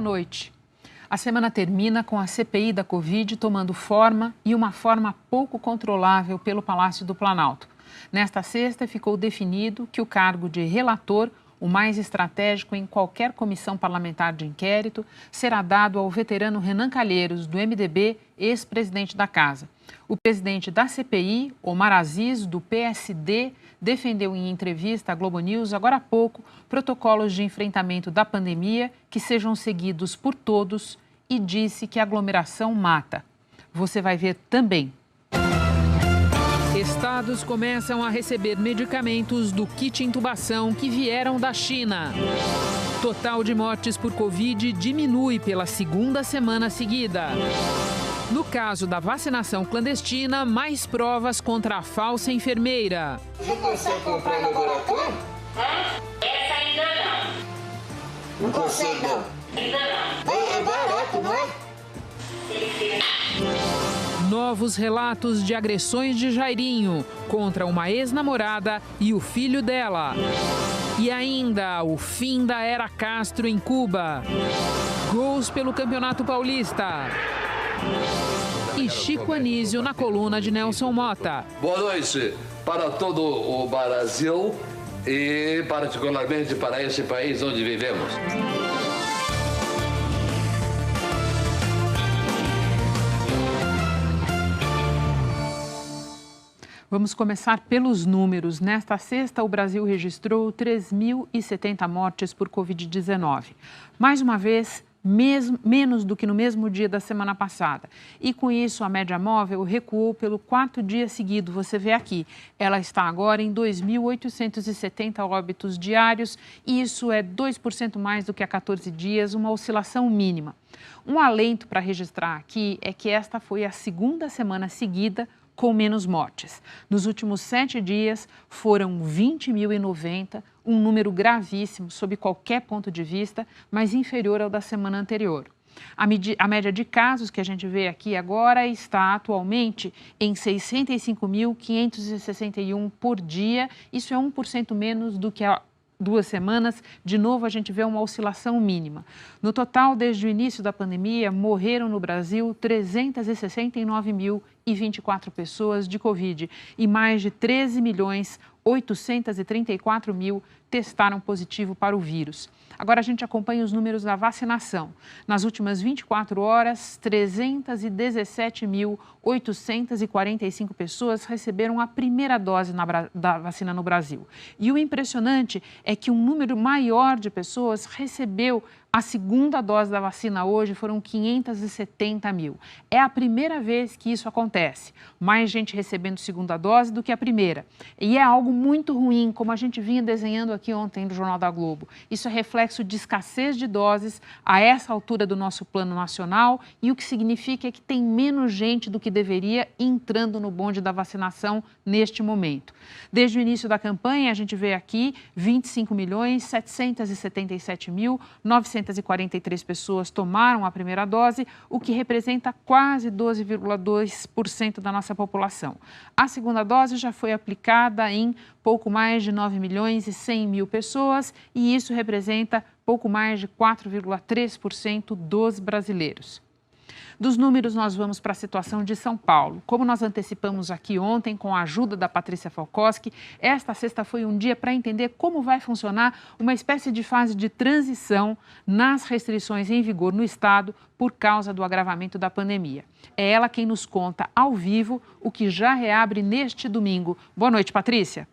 noite. A semana termina com a CPI da Covid tomando forma e uma forma pouco controlável pelo Palácio do Planalto. Nesta sexta, ficou definido que o cargo de relator, o mais estratégico em qualquer comissão parlamentar de inquérito, será dado ao veterano Renan Calheiros, do MDB, ex-presidente da Casa. O presidente da CPI, Omar Aziz, do PSD, defendeu em entrevista à Globo News, agora há pouco, protocolos de enfrentamento da pandemia que sejam seguidos por todos e disse que a aglomeração mata. Você vai ver também. Estados começam a receber medicamentos do kit intubação que vieram da China. Total de mortes por Covid diminui pela segunda semana seguida. No caso da vacinação clandestina, mais provas contra a falsa enfermeira. Você consegue comprar no laboratório? Essa ainda não. Não consegue, não? Ainda não. É barato, não é? Novos relatos de agressões de Jairinho contra uma ex-namorada e o filho dela. E ainda o fim da era Castro em Cuba. Gols pelo Campeonato Paulista. E Chico Anísio na coluna de Nelson Mota. Boa noite para todo o Brasil e particularmente para esse país onde vivemos. Vamos começar pelos números. Nesta sexta, o Brasil registrou 3.070 mortes por Covid-19. Mais uma vez, menos do que no mesmo dia da semana passada. E com isso, a média móvel recuou pelo quarto dia seguido. Você vê aqui, ela está agora em 2.870 óbitos diários e isso é 2% mais do que há 14 dias, uma oscilação mínima. Um alento para registrar aqui é que esta foi a segunda semana seguida com menos mortes. Nos últimos 7 dias, foram 20.090, um número gravíssimo sob qualquer ponto de vista, mas inferior ao da semana anterior. A média de casos que a gente vê aqui agora está atualmente em 65.561 por dia. Isso é 1% menos do que há 2 semanas. De novo, a gente vê uma oscilação mínima. No total, desde o início da pandemia, morreram no Brasil 369.024 pessoas de Covid e mais de 13.834.000 testaram positivo para o vírus. Agora a gente acompanha os números da vacinação. Nas últimas 24 horas, 317.845 pessoas receberam a primeira dose da vacina no Brasil. E o impressionante é que um número maior de pessoas recebeu a segunda dose da vacina hoje, foram 570 mil. É a primeira vez que isso acontece. Mais gente recebendo segunda dose do que a primeira. E é algo muito ruim, como a gente vinha desenhando aqui ontem no Jornal da Globo. Isso é reflexo de escassez de doses a essa altura do nosso plano nacional e o que significa é que tem menos gente do que deveria entrando no bonde da vacinação neste momento. Desde o início da campanha, a gente vê aqui 25.777.943 pessoas tomaram a primeira dose, o que representa quase 12,2% da nossa população. A segunda dose já foi aplicada em pouco mais de 9.100.000 pessoas e isso representa pouco mais de 4,3% dos brasileiros. Dos números, nós vamos para a situação de São Paulo. Como nós antecipamos aqui ontem, com a ajuda da Patrícia Falkowski, esta sexta foi um dia para entender como vai funcionar uma espécie de fase de transição nas restrições em vigor no estado por causa do agravamento da pandemia. É ela quem nos conta ao vivo o que já reabre neste domingo. Boa noite, Patrícia.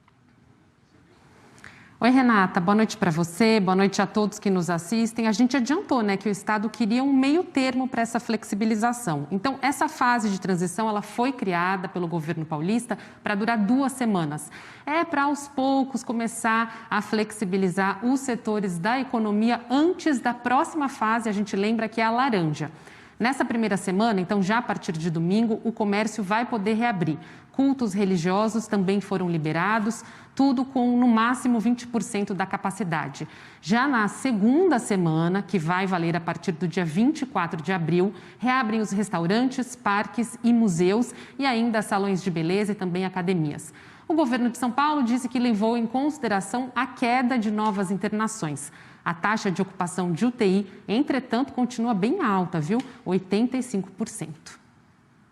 Oi, Renata, boa noite para você, boa noite a todos que nos assistem. A gente adiantou, que o Estado queria um meio termo para essa flexibilização. Então, essa fase de transição, ela foi criada pelo governo paulista para durar 2 semanas. É para, aos poucos, começar a flexibilizar os setores da economia antes da próxima fase, a gente lembra que é a laranja. Nessa primeira semana, então já a partir de domingo, o comércio vai poder reabrir. Cultos religiosos também foram liberados, tudo com no máximo 20% da capacidade. Já na segunda semana, que vai valer a partir do dia 24 de abril, reabrem os restaurantes, parques e museus e ainda salões de beleza e também academias. O governo de São Paulo disse que levou em consideração a queda de novas internações. A taxa de ocupação de UTI, entretanto, continua bem alta, viu? 85%.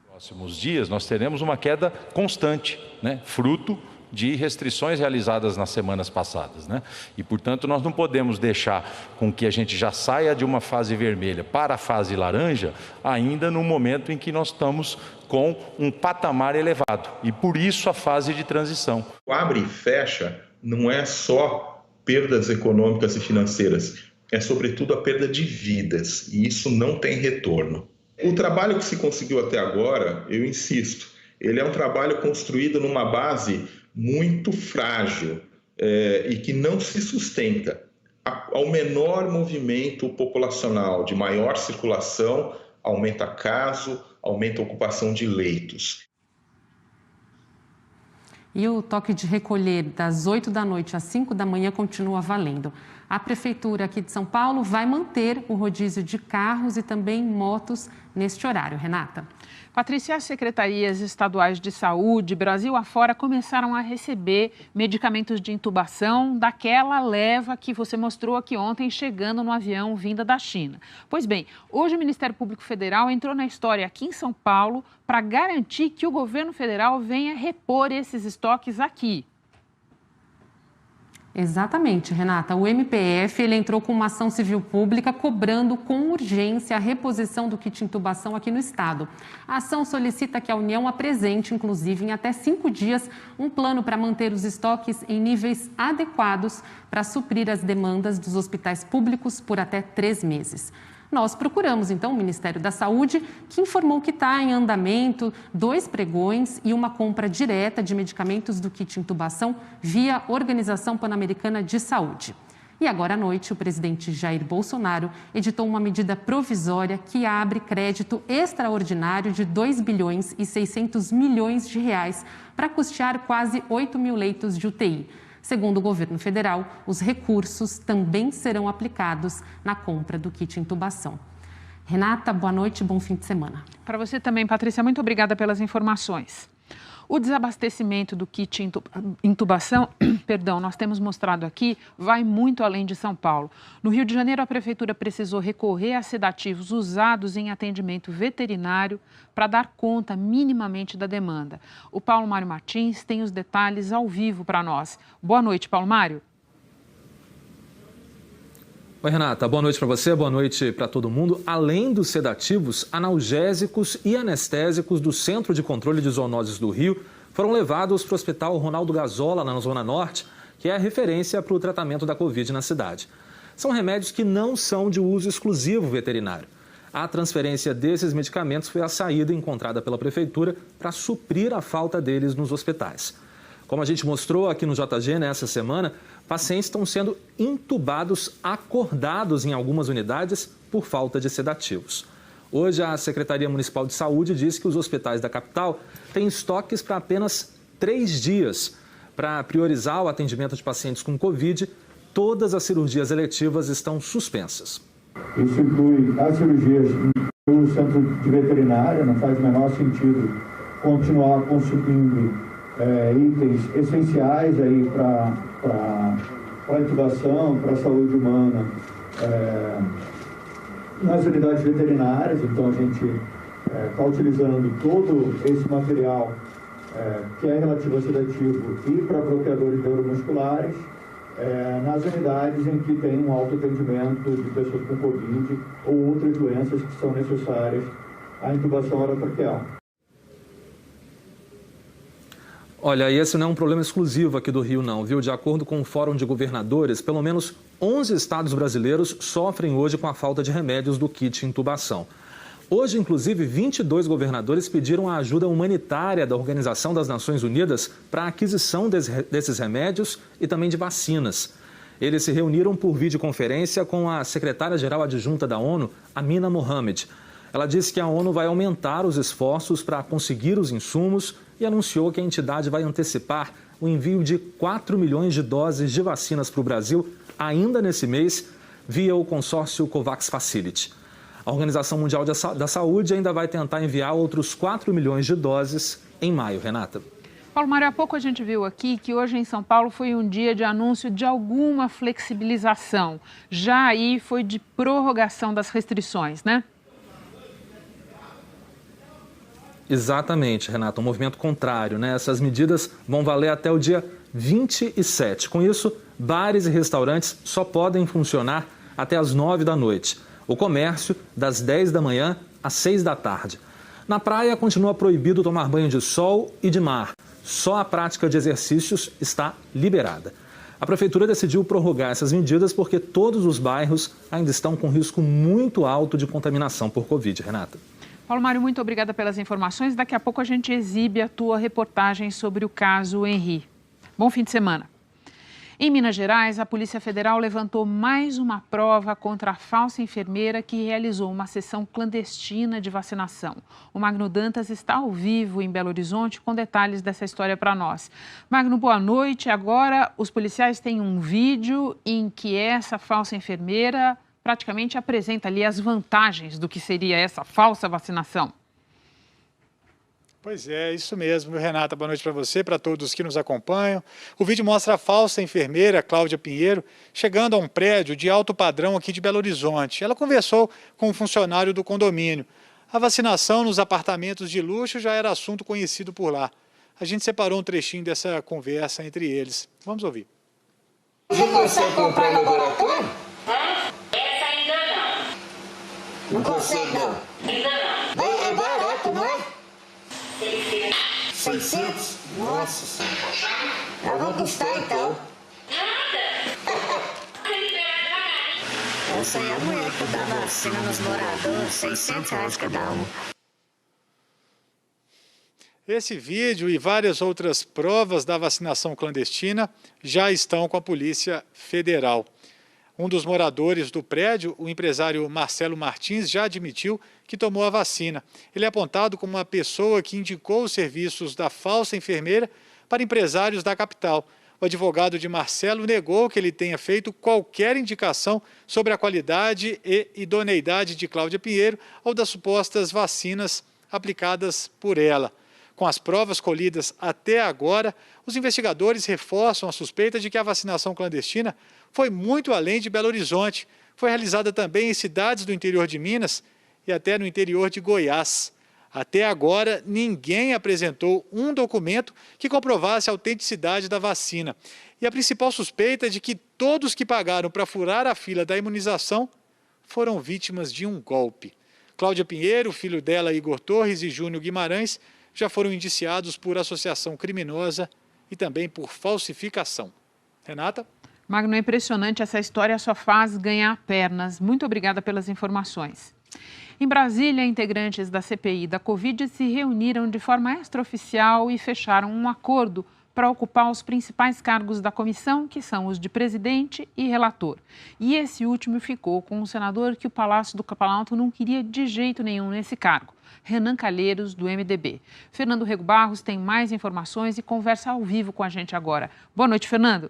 Próximos dias nós teremos uma queda constante, né? Fruto de restrições realizadas nas semanas passadas, né? E, portanto, nós não podemos deixar com que a gente já saia de uma fase vermelha para a fase laranja ainda no momento em que nós estamos com um patamar elevado. E, por isso, a fase de transição. O abre e fecha não é só perdas econômicas e financeiras, é, sobretudo, a perda de vidas. E isso não tem retorno. O trabalho que se conseguiu até agora, eu insisto, ele é um trabalho construído numa base muito frágil e que não se sustenta. Ao menor movimento populacional, de maior circulação, aumenta caso, aumenta a ocupação de leitos. E o toque de recolher das 8 da noite às 5 da manhã continua valendo. A Prefeitura aqui de São Paulo vai manter o rodízio de carros e também motos neste horário. Renata. Patrícia, as secretarias estaduais de saúde, Brasil afora, começaram a receber medicamentos de intubação daquela leva que você mostrou aqui ontem, chegando no avião vinda da China. Pois bem, hoje o Ministério Público Federal entrou na história aqui em São Paulo para garantir que o governo federal venha repor esses estoques aqui. Exatamente, Renata. O MPF ele entrou com uma ação civil pública cobrando com urgência a reposição do kit intubação aqui no estado. A ação solicita que a União apresente, inclusive, em até 5 dias, um plano para manter os estoques em níveis adequados para suprir as demandas dos hospitais públicos por até 3 meses. Nós procuramos, então, o Ministério da Saúde, que informou que está em andamento 2 pregões e uma compra direta de medicamentos do kit intubação via Organização Pan-Americana de Saúde. E agora à noite, o presidente Jair Bolsonaro editou uma medida provisória que abre crédito extraordinário de 2 bilhões e 600 milhões de reais para custear quase 8 mil leitos de UTI. Segundo o governo federal, os recursos também serão aplicados na compra do kit intubação. Renata, boa noite e bom fim de semana. Para você também, Patrícia, muito obrigada pelas informações. O desabastecimento do kit intubação, nós temos mostrado aqui, vai muito além de São Paulo. No Rio de Janeiro, a Prefeitura precisou recorrer a sedativos usados em atendimento veterinário para dar conta minimamente da demanda. O Paulo Mário Martins tem os detalhes ao vivo para nós. Boa noite, Paulo Mário. Oi, Renata. Boa noite para você, boa noite para todo mundo. Além dos sedativos, analgésicos e anestésicos do Centro de Controle de Zoonoses do Rio foram levados para o Hospital Ronaldo Gazola, na Zona Norte, que é a referência para o tratamento da Covid na cidade. São remédios que não são de uso exclusivo veterinário. A transferência desses medicamentos foi a saída encontrada pela Prefeitura para suprir a falta deles nos hospitais. Como a gente mostrou aqui no JG nessa semana, pacientes estão sendo intubados acordados em algumas unidades por falta de sedativos. Hoje, a Secretaria Municipal de Saúde disse que os hospitais da capital têm estoques para apenas 3 dias. Para priorizar o atendimento de pacientes com Covid, todas as cirurgias eletivas estão suspensas. Isso inclui as cirurgias no centro de veterinária, não faz o menor sentido continuar consumindo itens essenciais aí para a intubação, para a saúde humana nas unidades veterinárias. Então a gente está utilizando todo esse material que é relativo a sedativo e para bloqueadores neuromusculares nas unidades em que tem um alto atendimento de pessoas com Covid ou outras doenças que são necessárias à intubação orotraqueal. Olha, esse não é um problema exclusivo aqui do Rio, não, viu? De acordo com o Fórum de Governadores, pelo menos 11 estados brasileiros sofrem hoje com a falta de remédios do kit intubação. Hoje, inclusive, 22 governadores pediram a ajuda humanitária da Organização das Nações Unidas para a aquisição desses remédios e também de vacinas. Eles se reuniram por videoconferência com a secretária-geral adjunta da ONU, Amina Mohamed. Ela disse que a ONU vai aumentar os esforços para conseguir os insumos e anunciou que a entidade vai antecipar o envio de 4 milhões de doses de vacinas para o Brasil ainda nesse mês, via o consórcio COVAX Facility. A Organização Mundial da Saúde ainda vai tentar enviar outros 4 milhões de doses em maio, Renata. Paulo Mário, há pouco a gente viu aqui que hoje em São Paulo foi um dia de anúncio de alguma flexibilização. Já aí foi de prorrogação das restrições, né? Exatamente, Renata, um movimento contrário, né? Essas medidas vão valer até o dia 27. Com isso, bares e restaurantes só podem funcionar até às 9 da noite. O comércio, das 10 da manhã às 6 da tarde. Na praia, continua proibido tomar banho de sol e de mar. Só a prática de exercícios está liberada. A Prefeitura decidiu prorrogar essas medidas porque todos os bairros ainda estão com risco muito alto de contaminação por Covid. Renata. Paulo Mário, muito obrigada pelas informações. Daqui a pouco a gente exibe a tua reportagem sobre o caso Henri. Bom fim de semana. Em Minas Gerais, a Polícia Federal levantou mais uma prova contra a falsa enfermeira que realizou uma sessão clandestina de vacinação. O Magno Dantas está ao vivo em Belo Horizonte com detalhes dessa história para nós. Magno, boa noite. Agora, os policiais têm um vídeo em que essa falsa enfermeira praticamente apresenta ali as vantagens do que seria essa falsa vacinação. Pois é, isso mesmo, Renata. Boa noite para você, para todos que nos acompanham. O vídeo mostra a falsa enfermeira Cláudia Pinheiro chegando a um prédio de alto padrão aqui de Belo Horizonte. Ela conversou com um funcionário do condomínio. A vacinação nos apartamentos de luxo já era assunto conhecido por lá. A gente separou um trechinho dessa conversa entre eles. Vamos ouvir. Você consegue comprar no laboratório? Essa ainda não. Não consegue, não. Ainda não. É barato, não é? 600? Nossa Senhora. Eu vou custar, então. Essa aí é a mulher que dá vacina nos moradores, R$600 cada um. Esse vídeo e várias outras provas da vacinação clandestina já estão com a Polícia Federal. Um dos moradores do prédio, o empresário Marcelo Martins, já admitiu que tomou a vacina. Ele é apontado como uma pessoa que indicou os serviços da falsa enfermeira para empresários da capital. O advogado de Marcelo negou que ele tenha feito qualquer indicação sobre a qualidade e idoneidade de Cláudia Pinheiro ou das supostas vacinas aplicadas por ela. Com as provas colhidas até agora, os investigadores reforçam a suspeita de que a vacinação clandestina foi muito além de Belo Horizonte. Foi realizada também em cidades do interior de Minas e até no interior de Goiás. Até agora, ninguém apresentou um documento que comprovasse a autenticidade da vacina. E a principal suspeita é de que todos que pagaram para furar a fila da imunização foram vítimas de um golpe. Cláudia Pinheiro, filho dela, Igor Torres e Júnior Guimarães, já foram indiciados por associação criminosa e também por falsificação. Renata? Magno, é impressionante, essa história só faz ganhar pernas. Muito obrigada pelas informações. Em Brasília, integrantes da CPI da Covid se reuniram de forma extraoficial e fecharam um acordo para ocupar os principais cargos da comissão, que são os de presidente e relator. E esse último ficou com um senador que o Palácio do Planalto não queria de jeito nenhum nesse cargo, Renan Calheiros, do MDB. Fernando Rego Barros tem mais informações e conversa ao vivo com a gente agora. Boa noite, Fernando.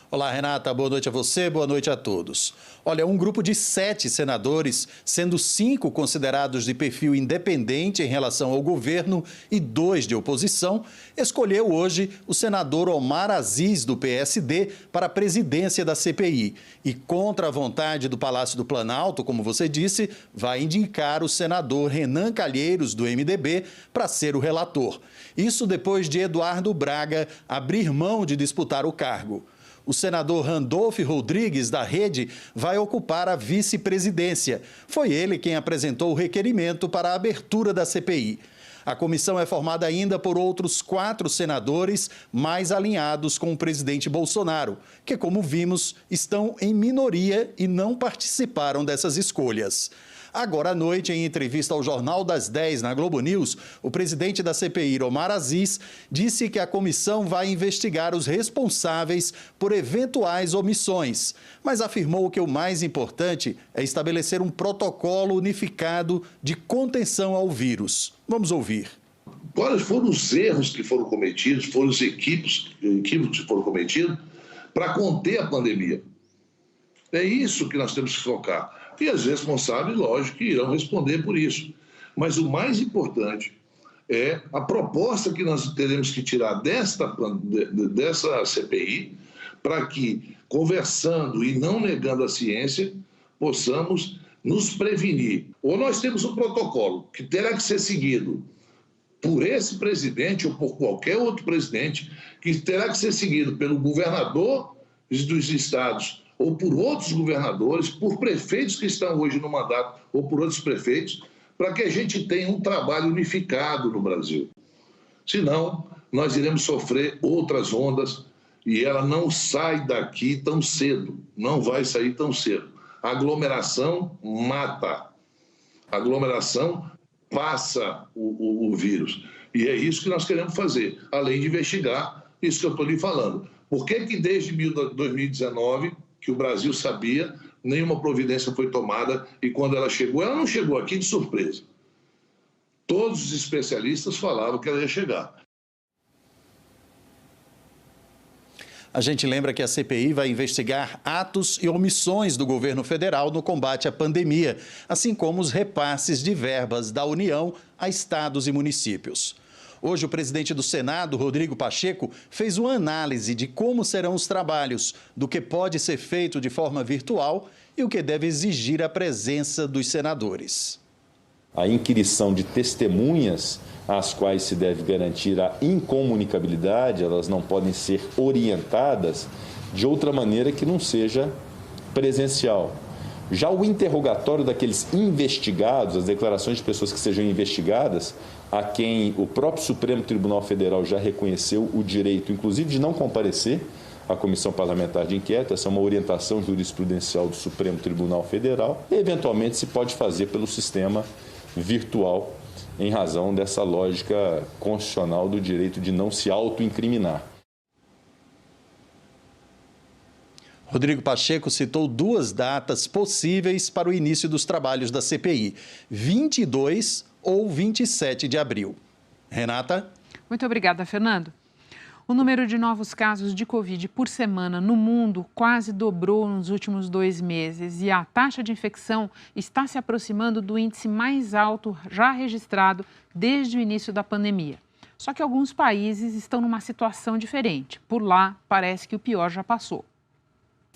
Olá, Renata. Boa noite a você, boa noite a todos. Olha, um grupo de 7 senadores, sendo 5 considerados de perfil independente em relação ao governo e 2 de oposição, escolheu hoje o senador Omar Aziz, do PSD, para a presidência da CPI. E, contra a vontade do Palácio do Planalto, como você disse, vai indicar o senador Renan Calheiros, do MDB, para ser o relator. Isso depois de Eduardo Braga abrir mão de disputar o cargo. O senador Randolfo Rodrigues, da Rede, vai ocupar a vice-presidência. Foi ele quem apresentou o requerimento para a abertura da CPI. A comissão é formada ainda por outros 4 senadores mais alinhados com o presidente Bolsonaro, que, como vimos, estão em minoria e não participaram dessas escolhas. Agora à noite, em entrevista ao Jornal das 10 na Globo News, o presidente da CPI, Omar Aziz, disse que a comissão vai investigar os responsáveis por eventuais omissões, mas afirmou que o mais importante é estabelecer um protocolo unificado de contenção ao vírus. Vamos ouvir. Quais foram os erros que foram cometidos, foram os equívocos que foram cometidos para conter a pandemia? É isso que nós temos que focar. E os responsáveis, lógico, que irão responder por isso. Mas o mais importante é a proposta que nós teremos que tirar dessa CPI para que, conversando e não negando a ciência, possamos nos prevenir. Ou nós temos um protocolo que terá que ser seguido por esse presidente ou por qualquer outro presidente, que terá que ser seguido pelo governador dos estados ou por outros governadores, por prefeitos que estão hoje no mandato ou por outros prefeitos, para que a gente tenha um trabalho unificado no Brasil. Senão, nós iremos sofrer outras ondas e ela não sai daqui tão cedo, não vai sair tão cedo. A aglomeração mata, a aglomeração passa o vírus. E é isso que nós queremos fazer, além de investigar isso que eu estou lhe falando. Por que desde 2019, que o Brasil sabia, nenhuma providência foi tomada e quando ela não chegou aqui de surpresa. Todos os especialistas falavam que ela ia chegar. A gente lembra que a CPI vai investigar atos e omissões do governo federal no combate à pandemia, assim como os repasses de verbas da União a estados e municípios. Hoje, o presidente do Senado, Rodrigo Pacheco, fez uma análise de como serão os trabalhos, do que pode ser feito de forma virtual e o que deve exigir a presença dos senadores. A inquirição de testemunhas, às quais se deve garantir a incomunicabilidade, elas não podem ser orientadas de outra maneira que não seja presencial. Já o interrogatório daqueles investigados, as declarações de pessoas que sejam investigadas, a quem o próprio Supremo Tribunal Federal já reconheceu o direito, inclusive, de não comparecer à Comissão Parlamentar de Inquérito, essa é uma orientação jurisprudencial do Supremo Tribunal Federal, e, eventualmente, se pode fazer pelo sistema virtual, em razão dessa lógica constitucional do direito de não se autoincriminar. Rodrigo Pacheco citou duas datas possíveis para o início dos trabalhos da CPI, 22 ou 27 de abril. Renata? Muito obrigada, Fernando. O número de novos casos de Covid por semana no mundo quase dobrou nos últimos 2 meses e a taxa de infecção está se aproximando do índice mais alto já registrado desde o início da pandemia. Só que alguns países estão numa situação diferente. Por lá, parece que o pior já passou.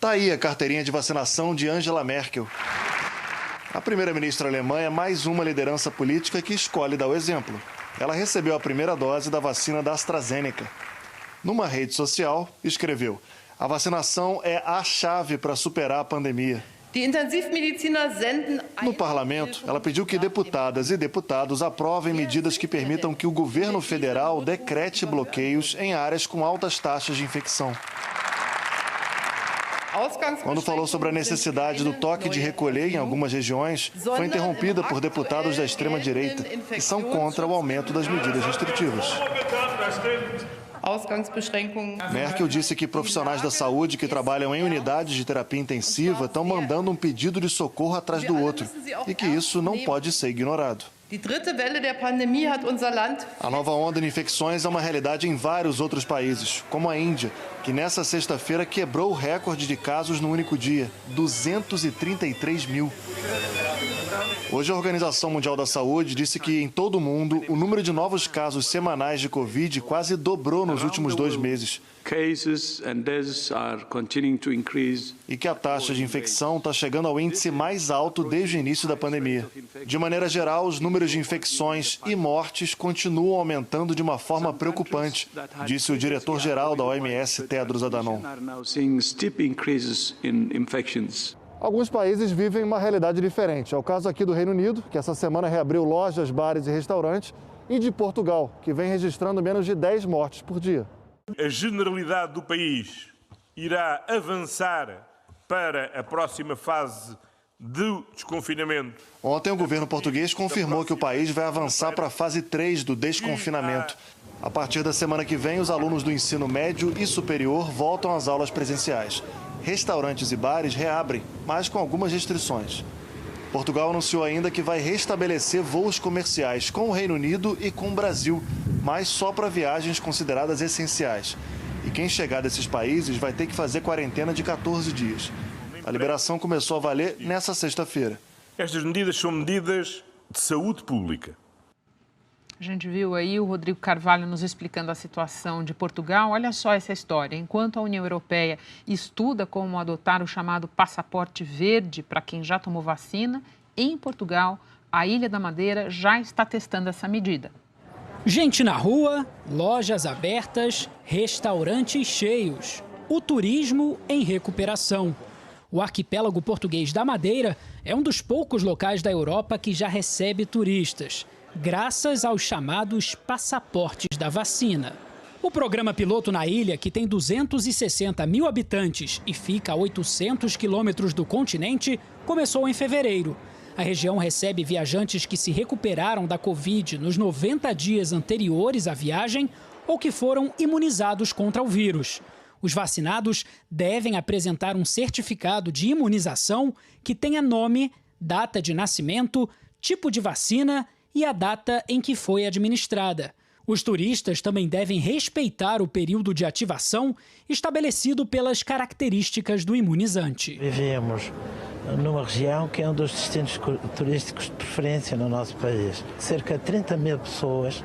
Tá aí a carteirinha de vacinação de Angela Merkel. A primeira-ministra alemã é mais uma liderança política que escolhe dar o exemplo. Ela recebeu a primeira dose da vacina da AstraZeneca. Numa rede social, escreveu: a vacinação é a chave para superar a pandemia. No parlamento, ela pediu que deputadas e deputados aprovem medidas que permitam que o governo federal decrete bloqueios em áreas com altas taxas de infecção. Quando falou sobre a necessidade do toque de recolher em algumas regiões, foi interrompida por deputados da extrema-direita, que são contra o aumento das medidas restritivas. Merkel disse que profissionais da saúde que trabalham em unidades de terapia intensiva estão mandando um pedido de socorro atrás do outro e que isso não pode ser ignorado. A nova onda de infecções é uma realidade em vários outros países, como a Índia, que nessa sexta-feira quebrou o recorde de casos no único dia, 233 mil. Hoje, a Organização Mundial da Saúde disse que, em todo o mundo, o número de novos casos semanais de Covid quase dobrou nos últimos 2 meses. E que a taxa de infecção está chegando ao índice mais alto desde o início da pandemia. De maneira geral, os números de infecções e mortes continuam aumentando de uma forma preocupante, disse o diretor-geral da OMS, Tedros Adhanom. Alguns países vivem uma realidade diferente. É o caso aqui do Reino Unido, que essa semana reabriu lojas, bares e restaurantes, e de Portugal, que vem registrando menos de 10 mortes por dia. A generalidade do país irá avançar para a próxima fase do desconfinamento. Ontem, o governo português confirmou que o país vai avançar para a fase 3 do desconfinamento. A partir da semana que vem, os alunos do ensino médio e superior voltam às aulas presenciais. Restaurantes e bares reabrem, mas com algumas restrições. Portugal anunciou ainda que vai restabelecer voos comerciais com o Reino Unido e com o Brasil, mas só para viagens consideradas essenciais. E quem chegar desses países vai ter que fazer quarentena de 14 dias. A liberação começou a valer nessa sexta-feira. Estas medidas são medidas de saúde pública. A gente viu aí o Rodrigo Carvalho nos explicando a situação de Portugal. Olha só essa história. Enquanto a União Europeia estuda como adotar o chamado passaporte verde para quem já tomou vacina, em Portugal, a Ilha da Madeira já está testando essa medida. Gente na rua, lojas abertas, restaurantes cheios. O turismo em recuperação. O arquipélago português da Madeira é um dos poucos locais da Europa que já recebe turistas, graças aos chamados passaportes da vacina. O programa piloto na ilha, que tem 260 mil habitantes e fica a 800 quilômetros do continente, começou em fevereiro. A região recebe viajantes que se recuperaram da Covid nos 90 dias anteriores à viagem ou que foram imunizados contra o vírus. Os vacinados devem apresentar um certificado de imunização que tenha nome, data de nascimento, tipo de vacina e a data em que foi administrada. Os turistas também devem respeitar o período de ativação estabelecido pelas características do imunizante. Vivemos numa região que é um dos destinos turísticos de preferência no nosso país. Cerca de 30 mil pessoas,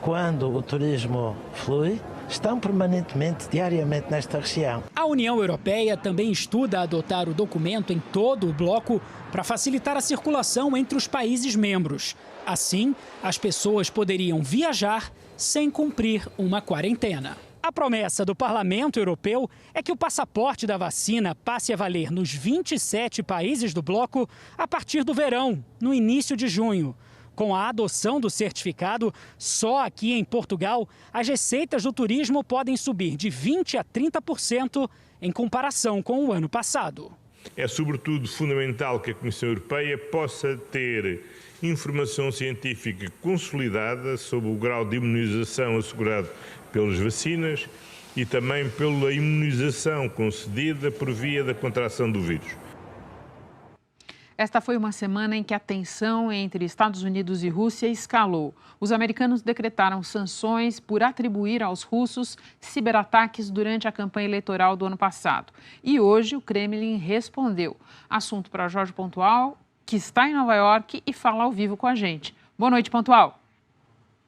quando o turismo flui, estão permanentemente, diariamente nesta região. A União Europeia também estuda adotar o documento em todo o bloco para facilitar a circulação entre os países membros. Assim, as pessoas poderiam viajar sem cumprir uma quarentena. A promessa do Parlamento Europeu é que o passaporte da vacina passe a valer nos 27 países do bloco a partir do verão, no início de junho. Com a adoção do certificado, só aqui em Portugal, as receitas do turismo podem subir de 20% a 30% em comparação com o ano passado. É sobretudo fundamental que a Comissão Europeia possa ter informação científica consolidada sobre o grau de imunização assegurado pelas vacinas e também pela imunização concedida por via da contração do vírus. Esta foi uma semana em que a tensão entre Estados Unidos e Rússia escalou. Os americanos decretaram sanções por atribuir aos russos ciberataques durante a campanha eleitoral do ano passado. E hoje o Kremlin respondeu. Assunto para Jorge Pontual, que está em Nova York e fala ao vivo com a gente. Boa noite, Pontual.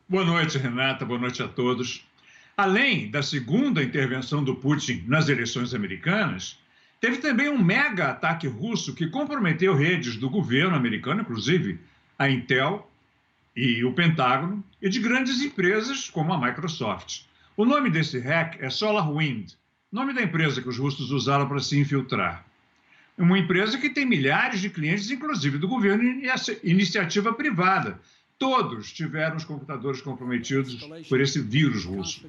Boa noite, Renata. Boa noite a todos. Além da segunda intervenção do Putin nas eleições americanas, teve também um mega ataque russo que comprometeu redes do governo americano, inclusive a Intel e o Pentágono, e de grandes empresas como a Microsoft. O nome desse hack é SolarWind, nome da empresa que os russos usaram para se infiltrar. Uma empresa que tem milhares de clientes, inclusive do governo e iniciativa privada. Todos tiveram os computadores comprometidos por esse vírus russo.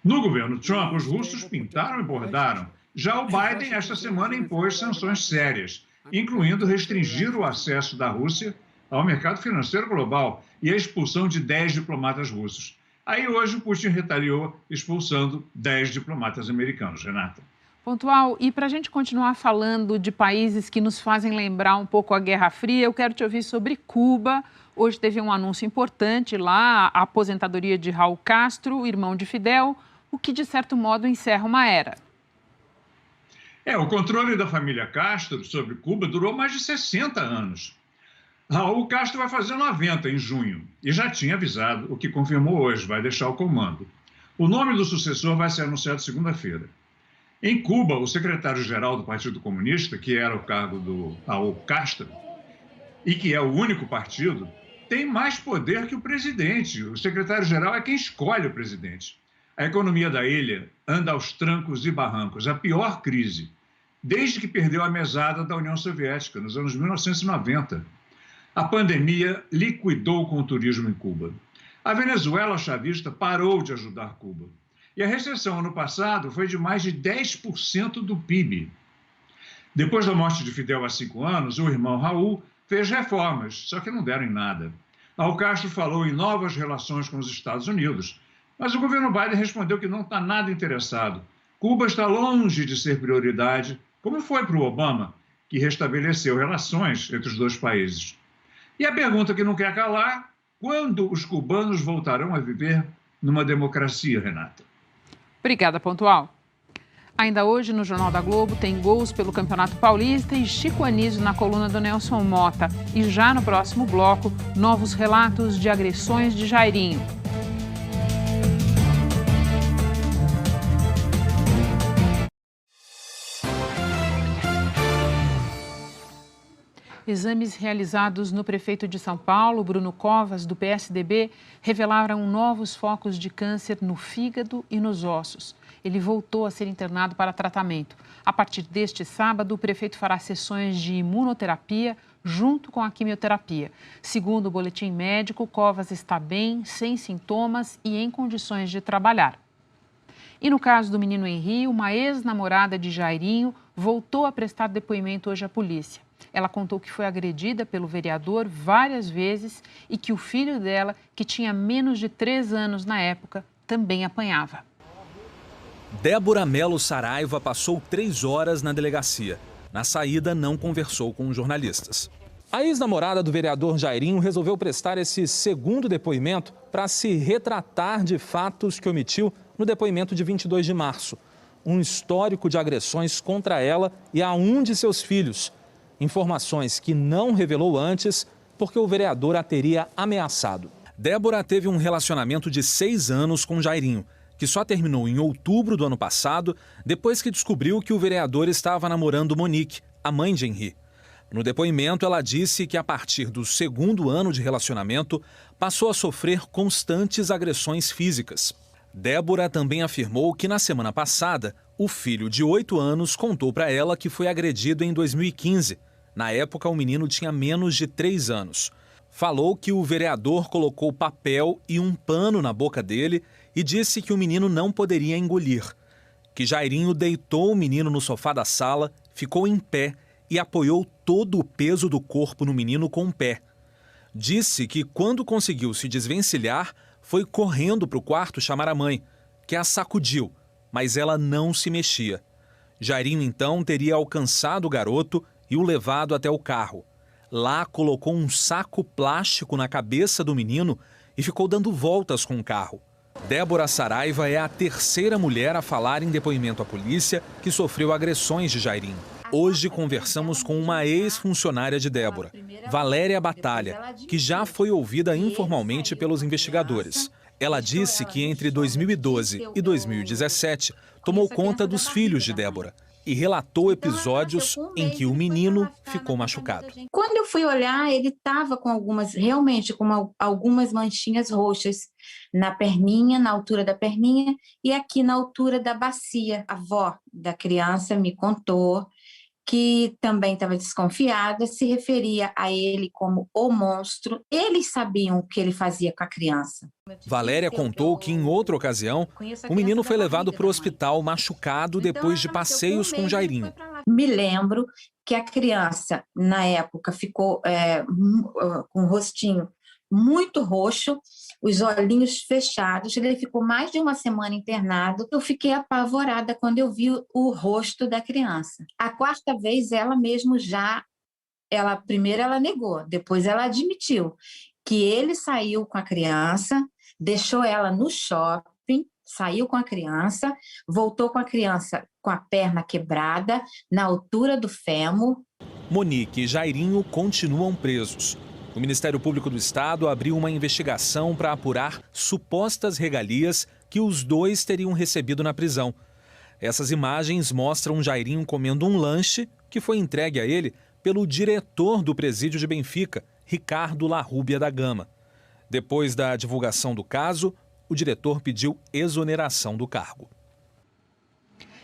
No governo Trump, os russos pintaram e bordaram. Já o Biden, esta semana, impôs sanções sérias, incluindo restringir o acesso da Rússia ao mercado financeiro global e a expulsão de 10 diplomatas russos. Aí hoje o Putin retaliou expulsando 10 diplomatas americanos, Renata. Pontual, e para a gente continuar falando de países que nos fazem lembrar um pouco a Guerra Fria, eu quero te ouvir sobre Cuba. Hoje teve um anúncio importante lá, a aposentadoria de Raul Castro, irmão de Fidel, o que de certo modo encerra uma era. O controle da família Castro sobre Cuba durou mais de 60 anos. Raul Castro vai fazer 90 em junho e já tinha avisado, o que confirmou hoje, vai deixar o comando. O nome do sucessor vai ser anunciado segunda-feira. Em Cuba, o secretário-geral do Partido Comunista, que era o cargo do Raul Castro, e que é o único partido, tem mais poder que o presidente. O secretário-geral é quem escolhe o presidente. A economia da ilha anda aos trancos e barrancos, a pior crise, desde que perdeu a mesada da União Soviética, nos anos 1990. A pandemia liquidou com o turismo em Cuba. A Venezuela chavista parou de ajudar Cuba. E a recessão ano passado foi de mais de 10% do PIB. Depois da morte de Fidel há 5 anos, o irmão Raul fez reformas, só que não deram em nada. Raul Castro falou em novas relações com os Estados Unidos, mas o governo Biden respondeu que não está nada interessado. Cuba está longe de ser prioridade, como foi para o Obama, que restabeleceu relações entre os dois países. E a pergunta que não quer calar, quando os cubanos voltarão a viver numa democracia, Renata? Obrigada, Pontual. Ainda hoje, no Jornal da Globo, tem gols pelo Campeonato Paulista e Chico Anísio na coluna do Nelson Mota. E já no próximo bloco, novos relatos de agressões de Jairinho. Exames realizados no prefeito de São Paulo, Bruno Covas, do PSDB, revelaram novos focos de câncer no fígado e nos ossos. Ele voltou a ser internado para tratamento. A partir deste sábado, o prefeito fará sessões de imunoterapia junto com a quimioterapia. Segundo o boletim médico, Covas está bem, sem sintomas e em condições de trabalhar. E no caso do menino Henri, uma ex-namorada de Jairinho voltou a prestar depoimento hoje à polícia. Ela contou que foi agredida pelo vereador várias vezes e que o filho dela, que tinha menos de 3 anos na época, também apanhava. Débora Melo Saraiva passou 3 horas na delegacia. Na saída, não conversou com os jornalistas. A ex-namorada do vereador Jairinho resolveu prestar esse segundo depoimento para se retratar de fatos que omitiu no depoimento de 22 de março. Um histórico de agressões contra ela e a um de seus filhos. Informações que não revelou antes porque o vereador a teria ameaçado. Débora teve um relacionamento de 6 anos com Jairinho, que só terminou em outubro do ano passado, depois que descobriu que o vereador estava namorando Monique, a mãe de Henri. No depoimento, ela disse que a partir do 2º ano de relacionamento, passou a sofrer constantes agressões físicas. Débora também afirmou que na semana passada, o filho de 8 anos contou para ela que foi agredido em 2015. Na época, o menino tinha menos de 3 anos. Falou que o vereador colocou papel e um pano na boca dele e disse que o menino não poderia engolir. Que Jairinho deitou o menino no sofá da sala, ficou em pé e apoiou todo o peso do corpo no menino com o pé. Disse que quando conseguiu se desvencilhar, foi correndo para o quarto chamar a mãe, que a sacudiu, mas ela não se mexia. Jairinho então teria alcançado o garoto e o levado até o carro. Lá colocou um saco plástico na cabeça do menino e ficou dando voltas com o carro. Débora Saraiva é a 3ª mulher a falar em depoimento à polícia que sofreu agressões de Jairinho. Hoje conversamos com uma ex-funcionária de Débora, Valéria Batalha, que já foi ouvida informalmente pelos investigadores. Ela disse que entre 2012 e 2017 tomou conta dos filhos de Débora e relatou episódios em que o menino ficou machucado. Quando eu fui olhar, ele estava com algumas manchinhas roxas na perninha, na altura da perninha e aqui na altura da bacia. A avó da criança me contou que também estava desconfiada, se referia a ele como o monstro. Eles sabiam o que ele fazia com a criança. Valéria contou que, em outra ocasião, o menino foi levado para o hospital machucado depois de passeios com Jairinho. Me lembro que a criança, na época, ficou com o rostinho muito roxo, os olhinhos fechados. Ele ficou mais de 1 semana internado. Eu fiquei apavorada quando eu vi o rosto da criança. A 4ª vez, ela mesmo primeiro ela negou, depois ela admitiu que ele saiu com a criança, deixou ela no shopping, saiu com a criança, voltou com a criança com a perna quebrada, na altura do fêmur. Monique e Jairinho continuam presos. O Ministério Público do Estado abriu uma investigação para apurar supostas regalias que os dois teriam recebido na prisão. Essas imagens mostram Jairinho comendo um lanche que foi entregue a ele pelo diretor do presídio de Benfica, Ricardo Larrúbia da Gama. Depois da divulgação do caso, o diretor pediu exoneração do cargo.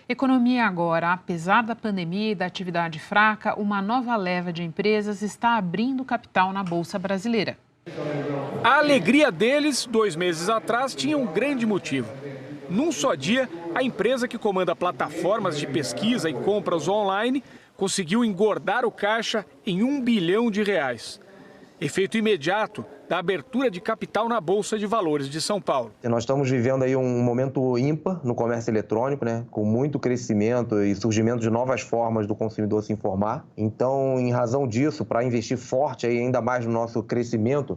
Economia agora. Apesar da pandemia e da atividade fraca, uma nova leva de empresas está abrindo capital na Bolsa Brasileira. A alegria deles, 2 meses atrás, tinha um grande motivo. Num só dia, a empresa que comanda plataformas de pesquisa e compras online conseguiu engordar o caixa em R$1 bilhão. Efeito imediato da abertura de capital na Bolsa de Valores de São Paulo. Nós estamos vivendo aí um momento ímpar no comércio eletrônico, com muito crescimento e surgimento de novas formas do consumidor se informar. Então, em razão disso, para investir forte aí ainda mais no nosso crescimento,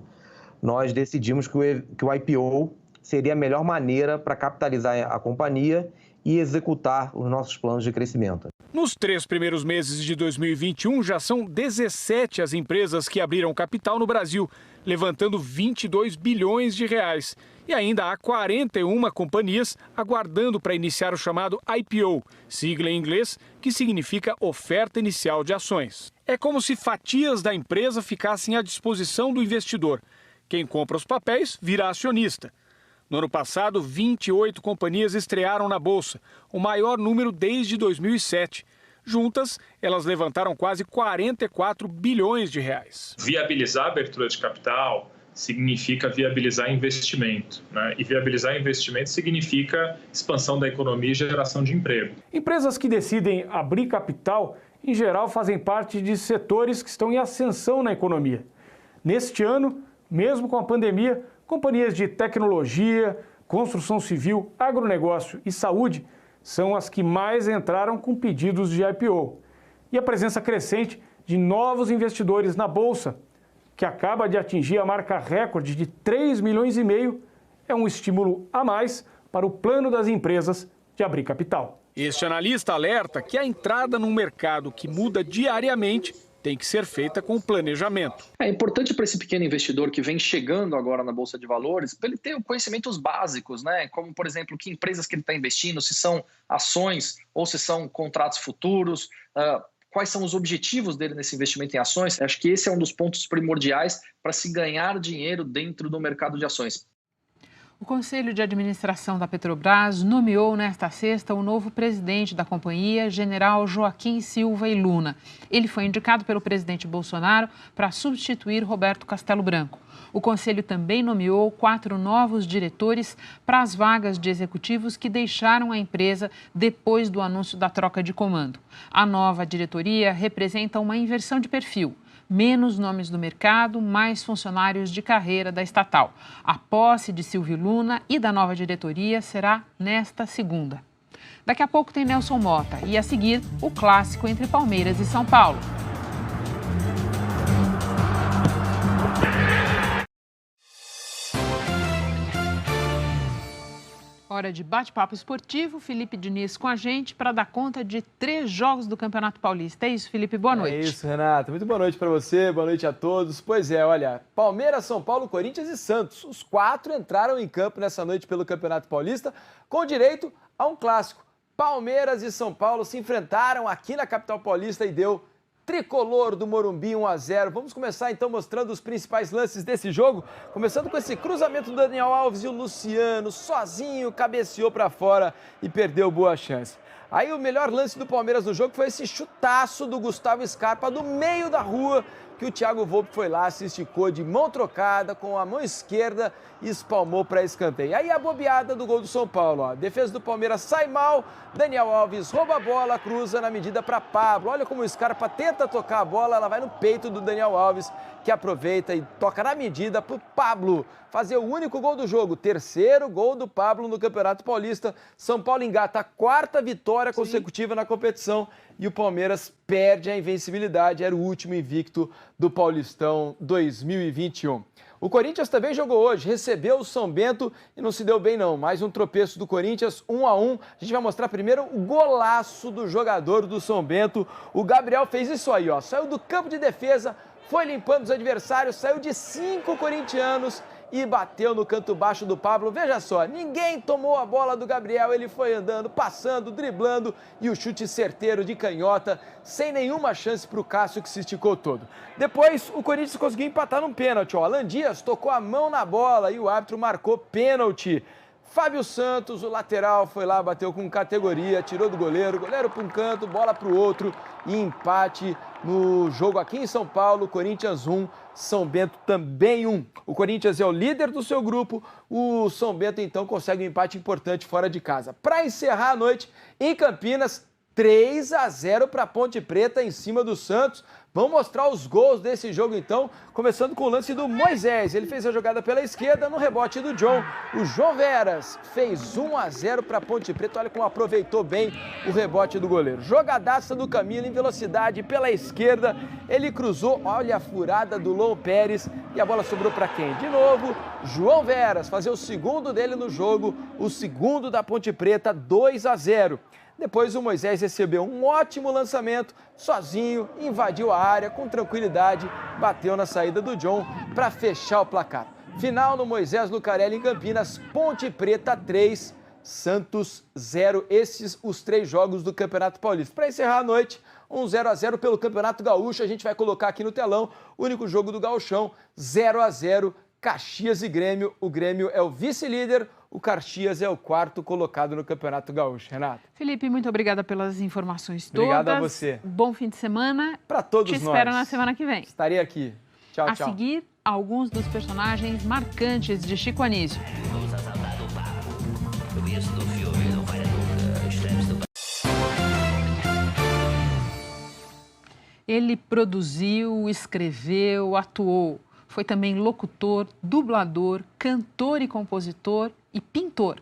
nós decidimos que o IPO seria a melhor maneira para capitalizar a companhia e executar os nossos planos de crescimento. Nos 3 primeiros meses de 2021, já são 17 as empresas que abriram capital no Brasil, levantando 22 bilhões de reais. E ainda há 41 companhias aguardando para iniciar o chamado IPO, sigla em inglês, que significa oferta inicial de ações. É como se fatias da empresa ficassem à disposição do investidor. Quem compra os papéis vira acionista. No ano passado, 28 companhias estrearam na Bolsa, o maior número desde 2007. Juntas, elas levantaram quase 44 bilhões de reais. Viabilizar a abertura de capital significa viabilizar investimento, né? E viabilizar investimento significa expansão da economia e geração de emprego. Empresas que decidem abrir capital, em geral, fazem parte de setores que estão em ascensão na economia. Neste ano, mesmo com a pandemia, companhias de tecnologia, construção civil, agronegócio e saúde são as que mais entraram com pedidos de IPO. E a presença crescente de novos investidores na Bolsa, que acaba de atingir a marca recorde de 3,5 milhões, é um estímulo a mais para o plano das empresas de abrir capital. Este analista alerta que a entrada num mercado que muda diariamente tem que ser feita com planejamento. É importante para esse pequeno investidor que vem chegando agora na Bolsa de Valores, para ele ter conhecimentos básicos, né? Como, por exemplo, que empresas que ele está investindo, se são ações ou se são contratos futuros, quais são os objetivos dele nesse investimento em ações. Acho que esse é um dos pontos primordiais para se ganhar dinheiro dentro do mercado de ações. O Conselho de Administração da Petrobras nomeou nesta sexta o novo presidente da companhia, general Joaquim Silva e Luna. Ele foi indicado pelo presidente Bolsonaro para substituir Roberto Castelo Branco. O Conselho também nomeou 4 novos diretores para as vagas de executivos que deixaram a empresa depois do anúncio da troca de comando. A nova diretoria representa uma inversão de perfil. Menos nomes do mercado, mais funcionários de carreira da estatal. A posse de Silvio Luna e da nova diretoria será nesta segunda. Daqui a pouco tem Nelson Mota e, a seguir, o clássico entre Palmeiras e São Paulo. Hora de bate-papo esportivo, Felipe Diniz com a gente para dar conta de 3 jogos do Campeonato Paulista. É isso, Felipe, boa noite. É isso, Renata. Muito boa noite para você, boa noite a todos. Pois é, olha, Palmeiras, São Paulo, Corinthians e Santos. Os 4 entraram em campo nessa noite pelo Campeonato Paulista com direito a um clássico. Palmeiras e São Paulo se enfrentaram aqui na capital paulista e deu tricolor do Morumbi 1-0. Vamos começar então mostrando os principais lances desse jogo, começando com esse cruzamento do Daniel Alves e o Luciano sozinho cabeceou para fora e perdeu boa chance. Aí o melhor lance do Palmeiras no jogo foi esse chutaço do Gustavo Scarpa do meio da rua, que o Thiago Volpi foi lá, se esticou de mão trocada com a mão esquerda e espalmou para escanteio. Aí a bobeada do gol do São Paulo, ó. Defesa do Palmeiras sai mal, Daniel Alves rouba a bola, cruza na medida para Pablo. Olha como o Scarpa tenta tocar a bola, ela vai no peito do Daniel Alves, que aproveita e toca na medida para o Pablo fazer o único gol do jogo. 3º gol do Pablo no Campeonato Paulista. São Paulo engata a 4ª vitória consecutiva na competição e o Palmeiras perde a invencibilidade. Era o último invicto do Paulistão 2021. O Corinthians também jogou hoje, recebeu o São Bento e não se deu bem não. Mais um tropeço do Corinthians, 1-1. A gente vai mostrar primeiro o golaço do jogador do São Bento. O Gabriel fez isso aí, ó. Saiu do campo de defesa, foi limpando os adversários, saiu de 5 corintianos e bateu no canto baixo do Pablo. Veja só, ninguém tomou a bola do Gabriel, ele foi andando, passando, driblando e o chute certeiro de canhota, sem nenhuma chance para o Cássio, que se esticou todo. Depois, o Corinthians conseguiu empatar num pênalti. Alan Dias tocou a mão na bola e o árbitro marcou pênalti. Fábio Santos, o lateral, foi lá, bateu com categoria, tirou do goleiro para um canto, bola para o outro e empate no jogo aqui em São Paulo. Corinthians 1, São Bento também 1. O Corinthians é o líder do seu grupo, o São Bento então consegue um empate importante fora de casa. Para encerrar a noite, em Campinas, 3-0 para Ponte Preta em cima do Santos. Vamos mostrar os gols desse jogo então, começando com o lance do Moisés. Ele fez a jogada pela esquerda no rebote do John. O João Veras fez 1-0 para Ponte Preta. Olha como aproveitou bem o rebote do goleiro. Jogadaça do Camilo em velocidade pela esquerda. Ele cruzou, olha a furada do Lon Pérez e a bola sobrou para quem? De novo, João Veras fazer o segundo dele no jogo, o segundo da Ponte Preta, 2-0. Depois o Moisés recebeu um ótimo lançamento, sozinho, invadiu a área com tranquilidade, bateu na saída do John para fechar o placar. Final no Moisés Lucarelli em Campinas, Ponte Preta 3, Santos 0. Esses os 3 jogos do Campeonato Paulista. Para encerrar a noite, um 0-0 pelo Campeonato Gaúcho, a gente vai colocar aqui no telão, o único jogo do Gauchão, 0-0, Caxias e Grêmio. O Grêmio é o vice-líder, o Caxias é o 4º colocado no Campeonato Gaúcho. Renato. Felipe, muito obrigada pelas informações todas. Obrigado a você. Bom fim de semana. Para todos nós. Te espero na semana que vem. Estarei aqui. Tchau, tchau. A seguir, alguns dos personagens marcantes de Chico Anísio. Ele produziu, escreveu, atuou. Foi também locutor, dublador, cantor e compositor e pintor.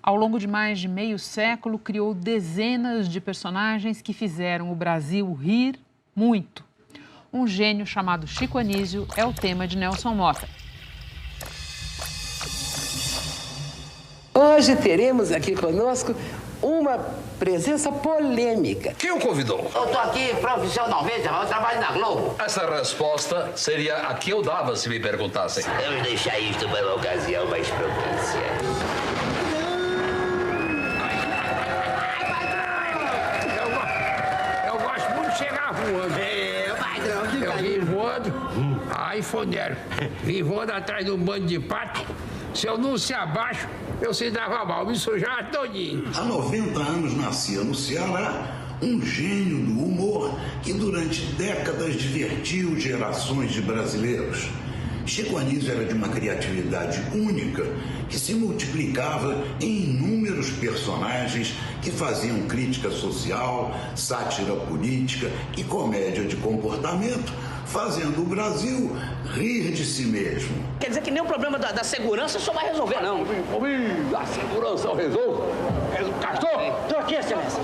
Ao longo de mais de meio século, criou dezenas de personagens que fizeram o Brasil rir muito. Um gênio chamado Chico Anísio é o tema de Nelson Mota. Hoje teremos aqui conosco uma presença polêmica. Quem o convidou? Eu tô aqui profissionalmente, eu trabalho na Globo. Essa resposta seria a que eu dava se me perguntassem. Vamos deixar isto para uma ocasião mais propícia. Eu gosto muito de chegar voando. Padrão, fica eu aí. vim voando, iPhoneero. Vim voando atrás de um bando de pato. Se eu não se abaixo, eu se dava mal, me sujava todinho. Há 90 anos nascia no Ceará um gênio do humor que durante décadas divertiu gerações de brasileiros. Chico Anísio era de uma criatividade única que se multiplicava em inúmeros personagens que faziam crítica social, sátira política e comédia de comportamento, fazendo o Brasil rir de si mesmo. Quer dizer que nem o problema da segurança só vai resolver, não. A segurança eu resolvo. Castor? Tô aqui, excelência.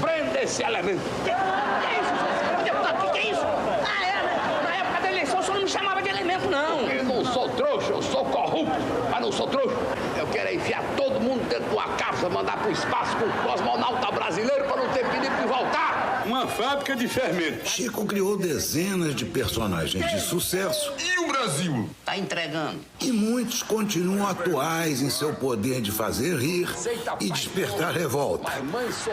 Prenda esse elemento. Que é isso, deputado? Que é isso? Na época da eleição, o senhor não me chamava de elemento, não. Eu não sou trouxa, eu sou corrupto, mas não sou trouxa. Eu quero enfiar todo mundo dentro de uma cápsula, mandar pro espaço com o cosmonauta brasileiro para não ter perigo de voltar. Uma fábrica de fermento. Chico criou dezenas de personagens de sucesso. E o Brasil? Tá entregando. E muitos continuam atuais em seu poder de fazer rir e despertar revolta.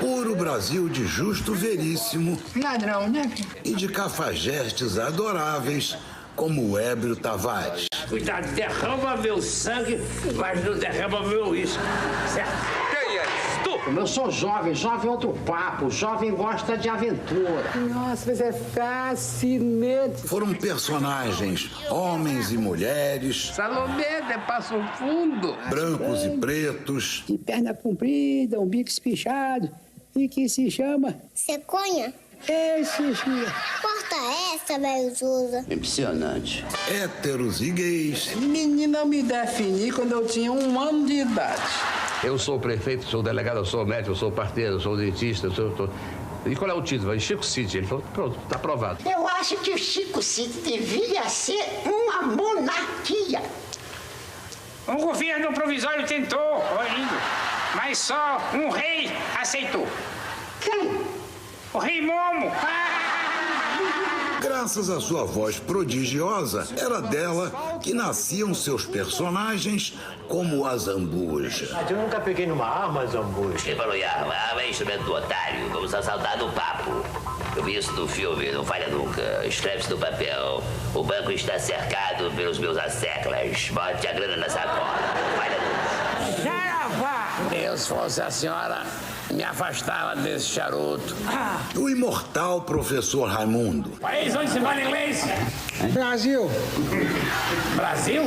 Puro Brasil de Justo Veríssimo. Ladrão, né? E de cafajestes adoráveis, como o Ébrio Tavares. Cuidado, derrama meu sangue, mas não derrama meu uísque. Certo? Quem é tu? Eu sou jovem, jovem é outro papo, jovem gosta de aventura. Nossa, mas é fascinante. Foram personagens, homens e mulheres. Salomé, de Passo Fundo. Brancos e pretos. De perna comprida, um bico espichado e que se chama... Cegonha? Porta essa, velhozusa. Impressionante. Héteros e gays. Menina, me defini quando eu tinha 1 ano de idade. Eu sou prefeito, sou delegado, eu sou médico, eu sou parteiro, eu sou dentista, eu sou... E qual é o título? Chico City. Ele falou, pronto, tá aprovado. Eu acho que o Chico City devia ser uma monarquia. Um governo provisório tentou, lindo, mas só um rei aceitou. Quem? O rei Momo. Graças à sua voz prodigiosa, era dela que nasciam seus personagens como a Zambuja. Eu nunca peguei numa arma, Zambuja. Quem falou em arma? Arma é instrumento do otário. Vamos assaltar no papo. Eu vi isso no filme, não falha nunca. Escreve-se no papel. O banco está cercado pelos meus asseclas. Bote a grana na sacola. Não falha nunca. Saravá! Eu, se fosse a senhora, me afastava desse charuto. O imortal professor Raimundo. País onde se fala inglês? Brasil. Brasil?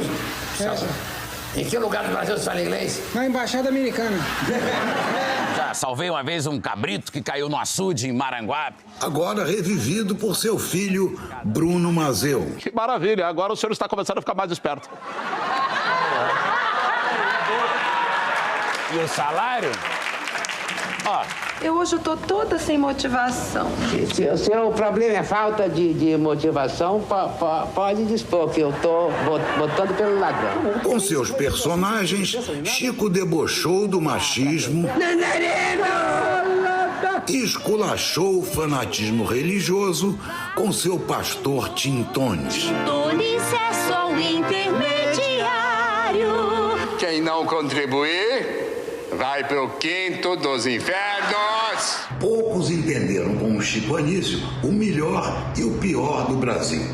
Em que lugar do Brasil se fala inglês? Na Embaixada Americana. Já salvei uma vez um cabrito que caiu no açude em Maranguape. Agora revivido por seu filho, Bruno Mazeu. Que maravilha, agora o senhor está começando a ficar mais esperto. E o salário? Ó. Eu hoje estou toda sem motivação. Se o seu problema é falta de motivação, pode dispor que eu estou botando pelo ladrão. Com seus personagens, Chico debochou do machismo e esculachou o fanatismo religioso com seu pastor Tintones. Tintones é só o intermediário. Quem não contribuir vai pro quinto dos infernos. Poucos entenderam com o Chico Anísio o melhor e o pior do Brasil.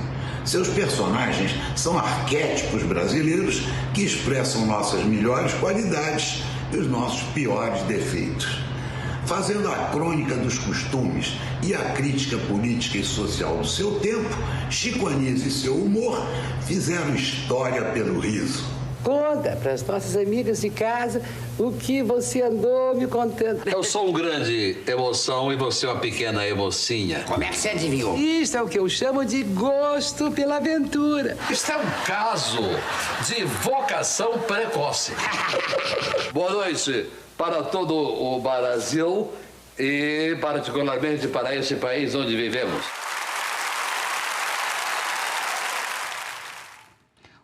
Seus personagens são arquétipos brasileiros que expressam nossas melhores qualidades e os nossos piores defeitos. Fazendo a crônica dos costumes e a crítica política e social do seu tempo, Chico Anísio e seu humor fizeram história pelo riso. Conta para as nossas amigas de casa o que você andou me contando. Eu sou um grande emoção e você é uma pequena emocinha. Como é que você adivinhou? Isso é o que eu chamo de gosto pela aventura. Isso é um caso de vocação precoce. Boa noite para todo o Brasil e particularmente para esse país onde vivemos.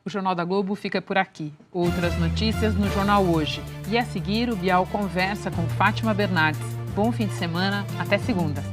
O Jornal da Globo fica por aqui. Outras notícias no Jornal Hoje. E a seguir, o Bial conversa com Fátima Bernardes. Bom fim de semana, até segunda.